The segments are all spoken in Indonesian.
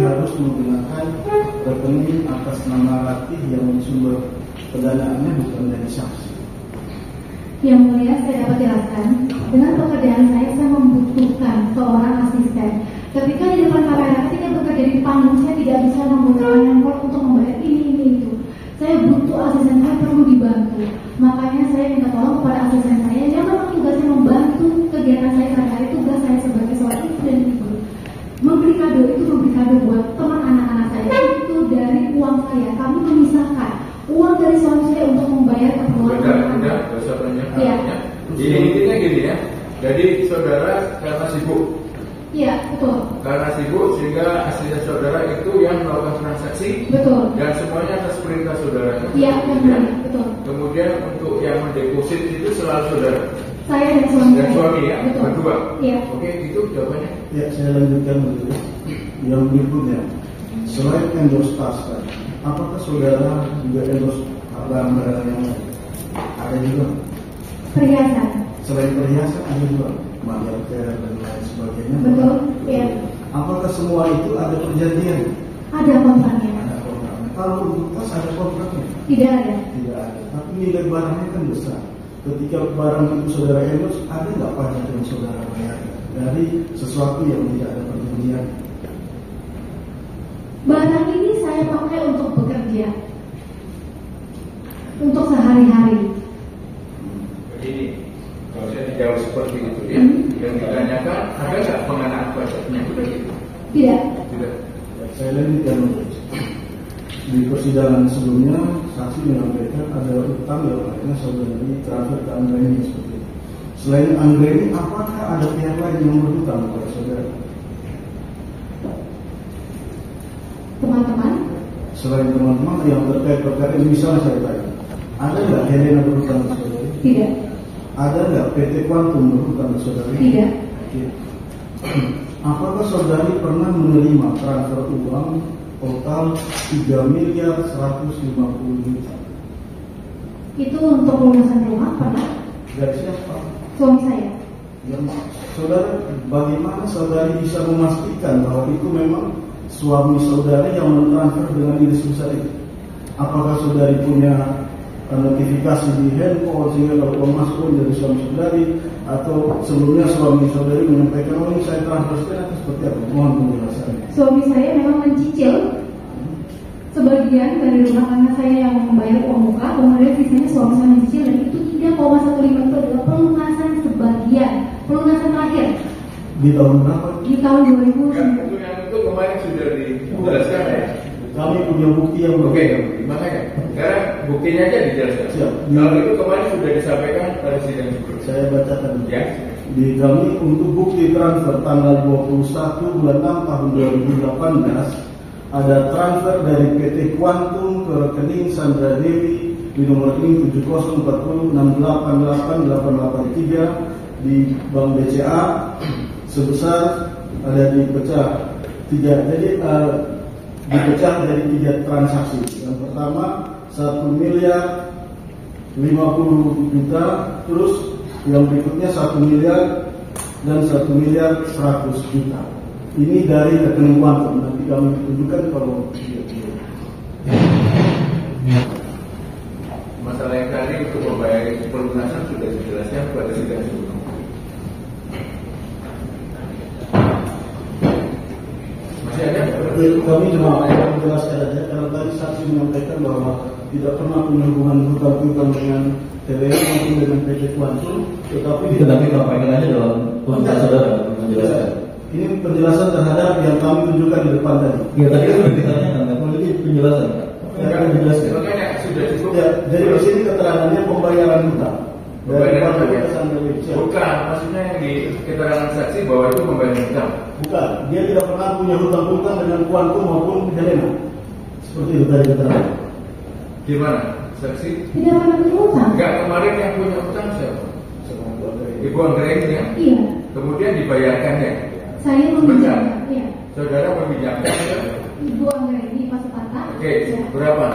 harus menggunakan rekening atas nama Ratih yang sumber pendanaannya bukan dari saksi? Yang mulia, saya dapat jelaskan. Dengan pekerjaan saya membutuhkan seorang asisten. Ketika di depan kamera, ketika bekerja di panggung, saya tidak bisa menggunakan handphone untuk membayar ini itu. Saya butuh asisten, saya perlu dibantu. Makanya saya minta tolong kepada asisten saya yang memang tugasnya membantu kegiatan saya sehari-hari. Tugas saya sebagai seorang ibu dan ibu. Memberi kado itu memberi kado buat teman anak-anak saya. Itu dari uang saya. Kami memisahkan uang dari suami saya untuk membayar keperluan anak-anak. Ya. Ini intinya gini ya. Jadi saudara karena sibuk. Iya, betul. Karena sibuk sehingga asisten saudara itu yang melakukan transaksi. Betul. Dan semuanya atas perintah saudara. Iya, benar. Betul. Kemudian untuk yang mendeposit itu selalu saudara. Saya dan suami. Dan suami ya, betul. Berdua. Iya. Oke, itu jawabannya. Ya, saya lanjutkan dulu. Yang berikutnya, selain endorse tas, apakah saudara juga endorse barang-barang yang lain? Ada juga. Perhiasan. Selain perhiasan ada juga marker dan lain sebagainya. Betul. Iya. Apakah semua itu ada perjanjian? Ada kontraknya. Ada kontraknya. Kalau untuk tas ada kontraknya? Tidak ada. Tidak ada. Tapi nilai barangnya kan besar. Ketika barang itu saudara endorse, ada nggak pajak yang saudara bayar dari sesuatu yang tidak ada perjanjian? Barang ini saya pakai untuk bekerja, untuk sehari-hari. Begini, kalau saya dijawab seperti itu ya, yang ditanyakan ada nggak pengenaan pajaknya? Tidak. Tidak. Saya lanjutkan. Di persidangan sebelumnya, saksi menyampaikan ada utang yang akhirnya saudari transfer ke Anggreni seperti itu. Selain Anggreni, apakah ada pihak lain yang berhutang kepada saudara? Teman-teman? Selain teman-teman yang terkait perkara ini, misalnya saya tanya, ada nggak Helena berhutang ke saudari? Tidak. Ada nggak PT Quantum berhutang ke saudari? Tidak. Oke. Apakah saudari pernah menerima transfer uang total 3.150.000.000? Itu untuk lunasan rumah pernah? Dari siapa? Suami saya. Ya, saudara, bagaimana saudari bisa memastikan bahwa itu memang suami saudari yang mentransfer dengan nilai sebesar itu? Apakah saudari punya notifikasi di handphone sehingga kalau uang masuk dari suami saudari, atau sebelumnya suami saudari menyampaikan, oh ini saya transferkan atau seperti apa? Mohon penjelasannya. Suami saya memang mencicil sebagian dari rumah tangga saya yang membayar uang muka, kemudian sisanya suami saya mencicil, dan itu 3,15 itu adalah pelunasan sebagian, pelunasan terakhir. Di tahun berapa? Di tahun 2000. Yang itu kemarin sudah dijelaskan ya. Kami punya bukti yang Oke, berbeda. makanya sekarang buktinya aja dijelaskan. Siap. Kalau itu kemarin sudah disampaikan pada sidang sebelumnya. Saya bacakan. Ya. Di kami untuk bukti transfer tanggal 21 bulan 6 tahun 2018 ada transfer dari PT Quantum ke rekening Sandra Dewi di nomor rekening 7040688883 di Bank BCA sebesar ada dipecah tiga. Jadi dipecah dari 3 transaksi. Yang pertama 1.050.000.000, terus yang berikutnya 1 miliar dan 1.100.000.000. Ini dari rekening Quantum. Nanti kami tunjukkan kalau Masalah yang tadi untuk membayar pelunasan sudah dijelaskan pada sidang sebelumnya. Masih ada? kami cuma menjelaskan saja karena tadi saksi menyampaikan bahwa tidak pernah punya hubungan hutang dengan TWA maupun dengan PT Quantum, tetapi sampaikan aja dalam konteks saudara menjelaskan. Ini penjelasan terhadap yang kami tunjukkan di depan tadi. Ya tadi sudah ditanyakan, nggak memiliki penjelasan. Saya akan menjelaskan. Makanya sudah cukup. Ya, jadi di sini keterangannya pembayaran hutang. Dari Pembayaran Partai hutang. Sandra Dewi. Bukan, maksudnya yang di keterangan saksi bahwa itu membayar hutang. Bukan, dia tidak pernah punya hutang-hutang dengan Quantum maupun Helena. Seperti itu tadi keterangan. Gimana? Saksi? Tidak pernah punya hutang. Enggak, kemarin yang punya hutang siapa? Ibu Anggreni ya? Iya. Kemudian dibayarkannya. Saya meminjamkan. Iya. Saudara meminjamkan ya? Ibu Anggreni Pak Sepata. Oke, berapa?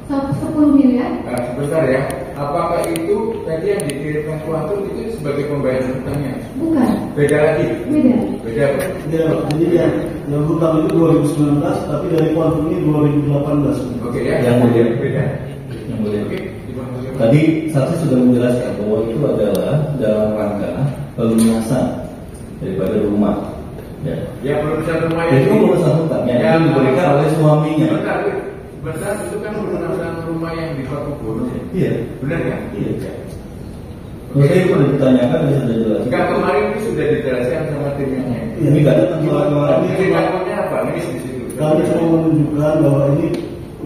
10 miliar. Nah, sebentar ya. Apakah itu tadi yang dikirimkan Quantum itu sebagai pembayaran hutangnya? Bukan. Beda lagi? Beda. Beda apa? Jadi dia Yang hutang itu 2019, tapi dari kuantum ini 2018. Oke ya. Yang mulia. Beda. Yang mulia. Oke. Tadi saksi sudah menjelaskan bahwa itu adalah dalam rangka pelunasan daripada rumah. Ya. Ya pelunasan rumah Itu pelunasan hutang yang diberikan oleh suaminya. Bentar, itu kan pelunasan rumah yang di Pakubun. Iya. Benar kan? Iya. Maksudnya itu sudah ditanyakan, dia sudah jelas. Enggak, kemarin itu sudah dijelaskan sama timnya. Ini nggak ada tentang kemarin. Ini takutnya apa? Ini di situ. Kami cuma menunjukkan bahwa ini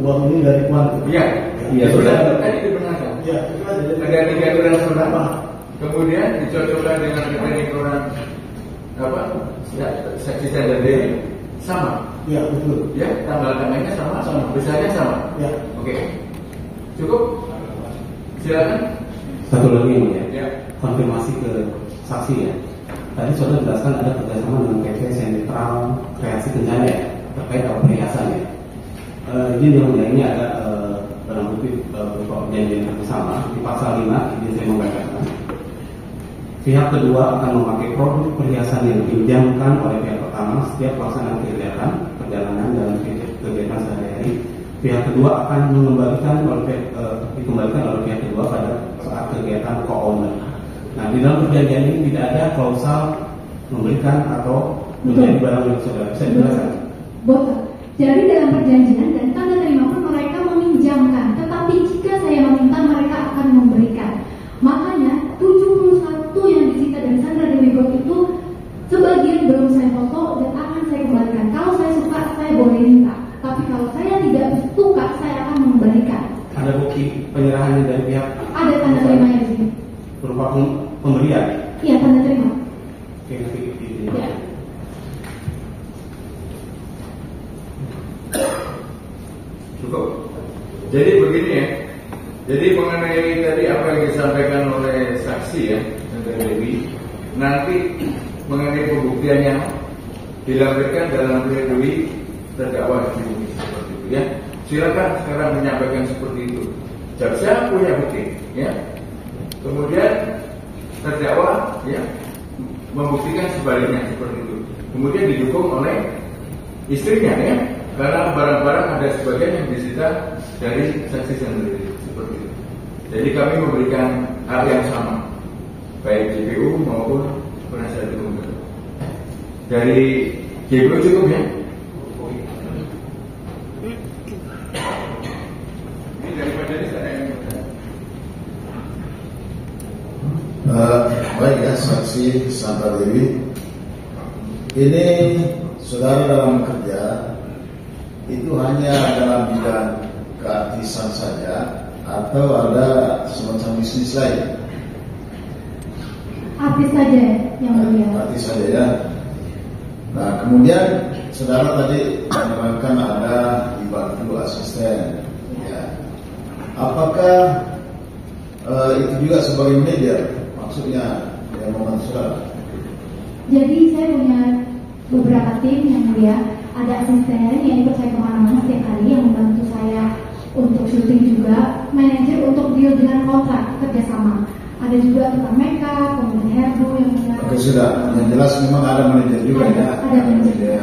uang ini dari kuantum. Iya. Iya, Sudah sudah. tadi dibenarkan. Ya, itu aja. Ada 3 transferan. Kemudian dicocokkan dengan rekening orang apa? Saksi dan diri sama. Ya, betul. Ya, tanggal-tanggalnya sama, besarnya sama. Ya. Oke. Cukup? Silakan. Satu lagi ya, Ya. konfirmasi ke saksi ya. Tadi sudah jelaskan ada kerjasama dengan PT Sentral Kreasi Kencana ya, terkait dengan perhiasan ya. Ini ini ada barang bukti berupa perjanjian bersama di pasal 5 ini saya membacakan. Pihak kedua akan memakai produk perhiasan yang dipinjamkan oleh pihak pertama setiap pelaksanaan kegiatan perjalanan dalam kegiatan sehari-hari. Pihak kedua akan dikembalikan oleh pihak kedua pada saat kegiatan co-owner. Nah, di dalam perjanjian ini tidak ada klausal memberikan atau menjadi barang milik saudara. Bisa dijelaskan? Betul. Jadi dalam perjanjian dan tanda terima pun mereka meminjamkan, tetapi jika saya meminta mereka akan memberikan. Makanya 71 yang disita dari Sandra Dewi Gold itu sebagian belum saya foto dan akan saya kembalikan. Kalau saya suka saya boleh minta, tapi kalau saya tidak suka saya akan memberikan. Ada bukti penyerahannya dari pihak? Ada tanda terimanya di sini. Berupa pemberian? Iya, tanda terima. Oke, nanti ini. Ya. Cukup. Jadi begini ya. Jadi mengenai tadi apa yang disampaikan oleh saksi ya, Sandra Dewi, nanti mengenai pembuktiannya dilampirkan dalam pledoi terdakwa seperti itu ya. Silakan sekarang menyampaikan seperti itu. Jaksa punya bukti ya. Kemudian terdakwa ya membuktikan sebaliknya seperti itu. Kemudian didukung oleh istrinya ya. Karena barang-barang ada sebagian yang disita dari saksi sendiri seperti itu. Jadi kami memberikan hal yang sama, baik JPU maupun penasihat hukum. Dari JPU cukup ya. Ini daripada ini saya yang baik ya, saksi Sandra Dewi. Ini saudara dalam kerja itu hanya dalam bidang keartisan saja atau ada semacam bisnis lain? Artis saja yang mulia. Artis saja ya. Nah kemudian saudara tadi menerangkan ada dibantu asisten. Ya. Apakah itu juga sebagai manajer? Maksudnya yang membantu saudara? Jadi saya punya beberapa tim yang mulia. Ada asisten yang ikut saya kemana-mana setiap hari yang membantu saya untuk syuting juga, manajer untuk deal dengan kontrak kerjasama. Ada juga tukang makeup, kemudian hairdo yang punya. Oke sudah, yang jelas memang ada manajer juga ya. Ada manajer.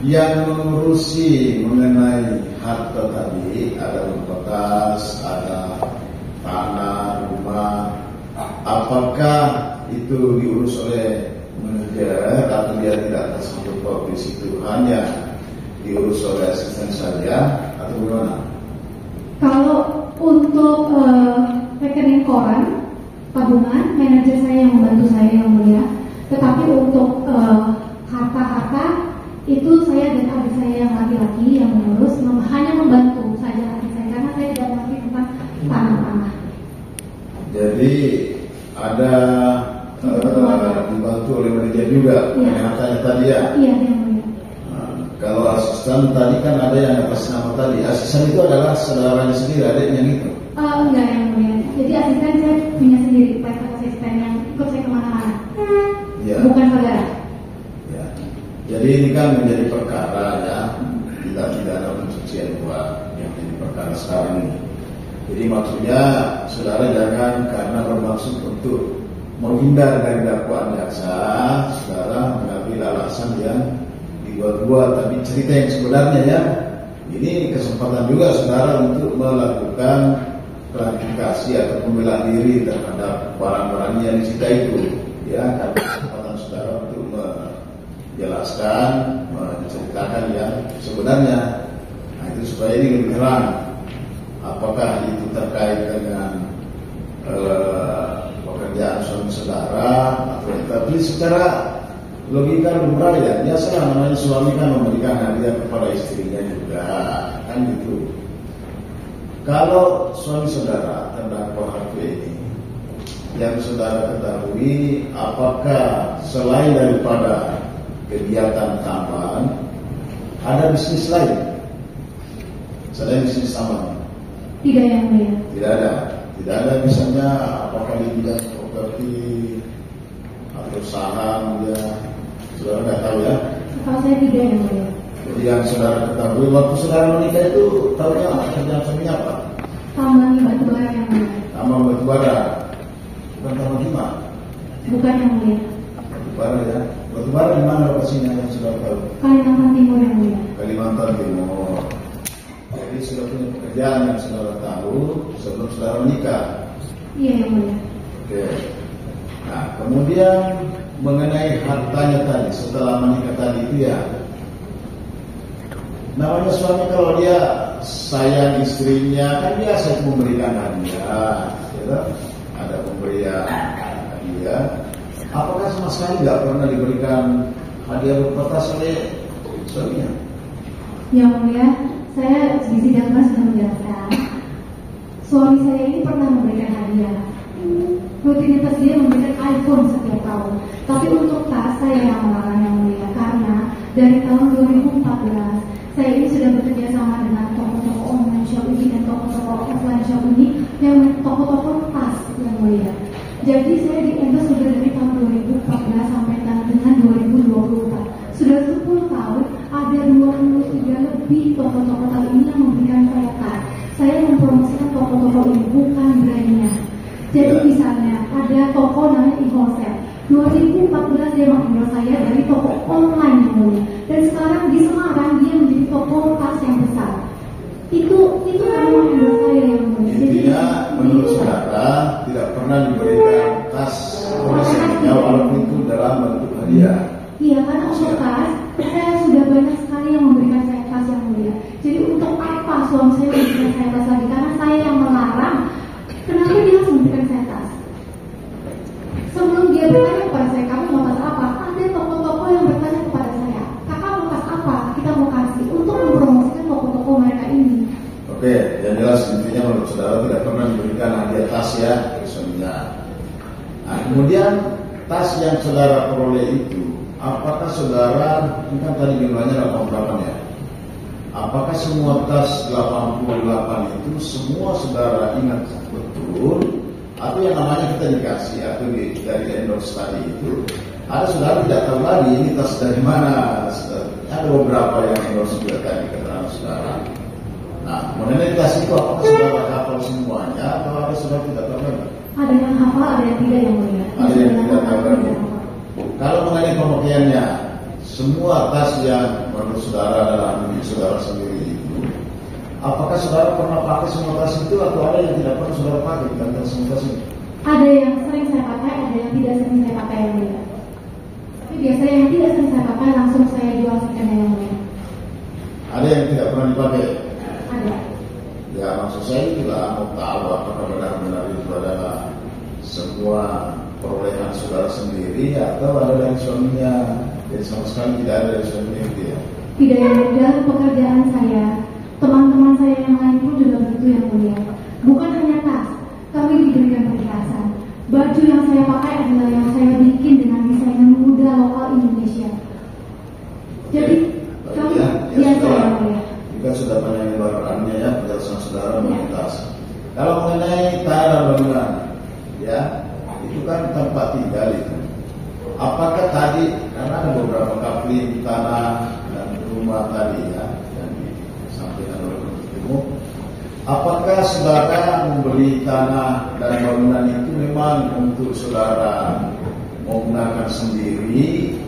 Yang mengurusi mengenai harta tadi ada propertas, ada tanah, rumah. Apakah itu diurus oleh manajer atau dia tidak tersangkut paut di situ, hanya diurus oleh asisten saja atau bagaimana? Kalau untuk rekening koran, tabungan, manajer saya yang membantu saya yang mulia. Tetapi untuk harta-harta itu saya dan adik saya yang laki-laki yang mengurus, hanya membantu saja adik saya karena saya tidak mengerti tentang tanah-tanah. Jadi ada dibantu oleh manajer juga, hartanya tadi ya. Iya, yang mulia. Nah, kalau asisten tadi kan ada yang atas nama tadi. Asisten itu adalah saudaranya sendiri, adiknya gitu. Enggak yang mulia. Jadi asisten saya punya sendiri, private asisten yang ikut saya kemana-mana. Ya. Bukan saudara. Ya. Jadi ini kan menjadi perkara ya, tidak ada pencucian uang yang menjadi perkara sekarang ini. Jadi maksudnya saudara jangan karena bermaksud untuk menghindar dari dakwaan jaksa, saudara mengambil alasan yang dibuat-buat, tapi cerita yang sebenarnya ya. Ini kesempatan juga saudara untuk melakukan klarifikasi atau pembelaan diri terhadap barang-barang yang disita itu, ya. Ada kesempatan saudara untuk menjelaskan, menceritakan yang sebenarnya. Nah, itu supaya ini lebih terang. Apakah itu terkait dengan pekerjaan suami saudara atau tapi secara logika lumrah ya biasalah, namanya suami kan memberikan hadiah kepada istrinya juga kan gitu. Kalau suami saudara terdakwa HV ini yang saudara ketahui, apakah selain daripada kegiatan tambahan ada bisnis lain selain bisnis tambahan? Tidak, yang mulia. Tidak ada misalnya apakah di bidang properti atau saham ya, saudara nggak tahu ya? Kalau saya tidak, yang mulia. Jadi yang saudara ketahui waktu saudara menikah itu tahunya kerjaan suaminya apa? Tambang batubara, yang mulia. Tambang batubara, bukan tambang timah. Bukan, yang mulia. Batubara ya. Batubara di mana lokasinya yang saudara tahu? Kalimantan Timur, yang mulia. Kalimantan Timur. Jadi sudah punya pekerjaan yang saudara tahu sebelum saudara menikah. Iya, yang mulia. Oke. Nah, kemudian mengenai hartanya tadi setelah menikah tadi itu ya, namanya suami kalau dia sayang istrinya kan biasa memberikan hadiah, ya, ada pemberian hadiah. Apakah sama sekali nggak pernah diberikan hadiah berupa tas oleh suaminya? Yang mulia, saya di sidang sudah menjelaskan, suami saya ini pernah memberikan hadiah. Rutinitas dia memberikan iPhone setiap tahun. Tapi untuk tas saya yang melarang, yang mulia, karena dari tahun 2014 saya ini sudah bekerja sama dengan toko-toko online shop ini dan toko-toko offline shop ini yang toko-toko tas, yang mulia. Jadi saya di endorse sudah dari tahun 2014 sampai dengan 2024. Sudah 10 tahun, ada 23 lebih toko-toko tas ini yang memberikan saya tas. Saya mempromosikan toko-toko ini, bukan brandnya. Jadi misalnya ada toko namanya e-wholesale. 2014 dia mengendorse saya dari toko online yang mulia. Dan sekarang di Semarang dia menjadi toko tas yang besar. Itu memang mengendorse saya yang mulia. Intinya menurut saudara tidak pernah diberikan tas oleh suaminya walaupun itu dalam bentuk hadiah. Iya, karena untuk tas saya sudah banyak sekali yang memberikan saya tas yang mulia. Jadi untuk apa suami saya memberikan saya tas lagi? Karena saya yang melarang. Kenapa dia harus memberikan saya tas? Sebelum dia bertanya kepada saya, kamu mau tas apa? Ada toko-toko yang bertanya kepada saya, kakak mau tas apa? Kita mau kasih untuk mempromosikan toko-toko mereka ini. Oke, yang jelas intinya menurut saudara tidak pernah diberikan hadiah tas ya dari suaminya. Nah, kemudian tas yang saudara peroleh itu, apakah saudara, ini kan tadi jumlahnya 88 ya? Apakah semua tas 88 itu semua saudara ingat betul? Atau yang namanya kita dikasih atau dari endorse tadi itu, ada saudara tidak tahu lagi ini tas dari mana? Ada beberapa yang endorse juga tadi keterangan saudara. Nah, mengenai tas itu apakah saudara hafal semuanya atau ada saudara tidak tahu lagi? Ada yang hafal, ada yang tidak, yang mulia. Ada yang tidak tahu lagi. Kalau mengenai pemakaiannya, semua tas yang menurut saudara adalah milik saudara sendiri itu, apakah saudara pernah pakai semua tas itu atau ada yang tidak pernah saudara pakai dan semua tas itu? Ada yang sering saya pakai, ada yang tidak sering saya pakai, yang mulia. Tapi biasanya yang tidak sering saya pakai langsung saya jual second, yang mulia. Ada yang tidak pernah dipakai? Ada. Ya maksud saya itulah mau tahu apakah benar-benar itu adalah semua perolehan saudara sendiri atau ada dari suaminya. Jadi sama sekali tidak ada dari suaminya itu ya. Tidak, yang mulia. Pekerjaan saya, teman-teman saya yang lain pun juga begitu, yang mulia. Bukan hanya tas, kami diberikan perhiasan. Baju yang saya pakai adalah yang saya bikin dengan desainer muda lokal Indonesia. Jadi kami biasa, yang mulia. Kita sudah tanya lebarannya ya, penjelasan saudara mengenai tas. Kalau mengenai tanah bangunan, ya itu kan tempat tinggal itu. Apakah tadi karena ada beberapa kapling tanah dan rumah tadi ya yang disampaikan oleh penuntut umum, apakah saudara membeli tanah dan bangunan itu memang untuk saudara mau gunakan sendiri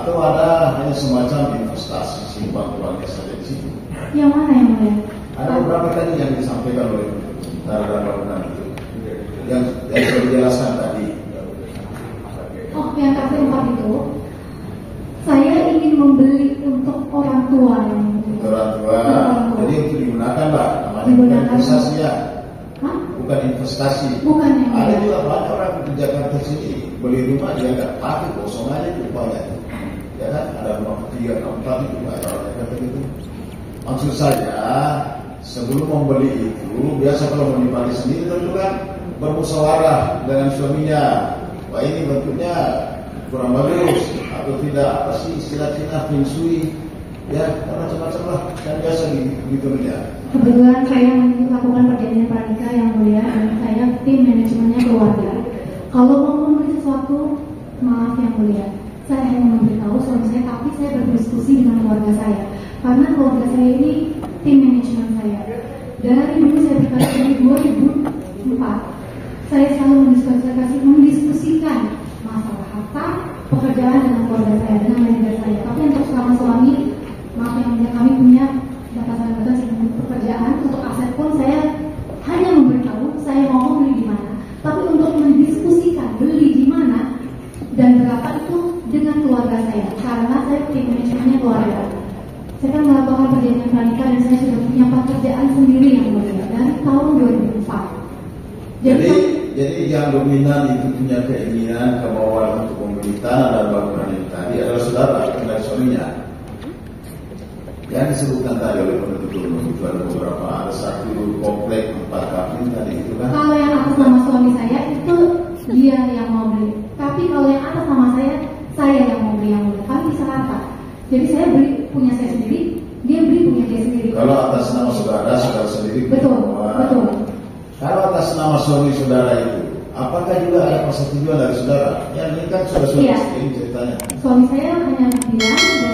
atau ada hanya semacam investasi simpan keluarga saja di situ? Yang mana yang mulia? Ada beberapa tadi yang disampaikan oleh Tara Bangunan itu, yang sudah dijelaskan tadi. Oh, yang kata 4 itu, saya ingin membeli untuk orang tua yang mulia. Orang tua, jadi itu digunakan lah, namanya Digunakan. investasi ya, Hah? bukan investasi. Bukan yang Ada mulia. juga banyak orang di Jakarta sini beli rumah dia nggak pakai, kosong aja itu banyak. Ya kan, ada rumah 3, 4 itu banyak orang Jakarta itu. Maksud saya, sebelum membeli itu, biasa kalau mau dipakai sendiri tentu kan bermusyawarah dengan suaminya. Wah ini bentuknya kurang bagus atau tidak, apa sih istilah Cina feng shui, ya macam-macam lah, kan biasa gitu ya. Kebetulan saya melakukan perjanjian pranikah yang mulia dan saya tim manajemennya keluarga. Kalau mau membeli sesuatu, maaf yang mulia, saya hanya memberitahu suami saya, tapi saya berdiskusi dengan keluarga saya. Karena keluarga saya ini tim manajemen saya. Dari dulu saya berkata dari 2004, saya selalu mendiskusikan masalah harta, pekerjaan dengan keluarga saya, dengan manajer saya. Tapi untuk selama suami, maaf yang mulia, kami punya batasan-batasan untuk pekerjaan, untuk aset pun saya hanya memberitahu saya mau beli di mana. Tapi untuk mendiskusikan beli di mana dan berapa itu dengan keluarga saya, karena saya tim manajemennya keluarga. Saya kan melakukan perjanjian pranikah dan saya sudah punya pekerjaan sendiri yang mulia dari tahun 2004. Jadi yang dominan itu punya keinginan kemauan untuk membeli tanah dan bangunan ini tadi adalah saudara dan suaminya. Yang disebutkan tadi oleh penuntut umum itu ada beberapa, ada 1 komplek 4 kapling tadi itu kan. Kalau yang atas nama suami saya itu dia yang mau beli. Tapi kalau yang atas nama saya yang mau beli yang mulia. Kami bisa rata. Jadi saya beli punya saya sendiri, dia beli punya dia sendiri. Kalau atas nama saudara sendiri. Betul, betul. Kalau atas nama suami saudara itu, apakah juga ada persetujuan dari saudara? Ya ini kan sudah Iya. ini ceritanya. Suami saya hanya bilang dan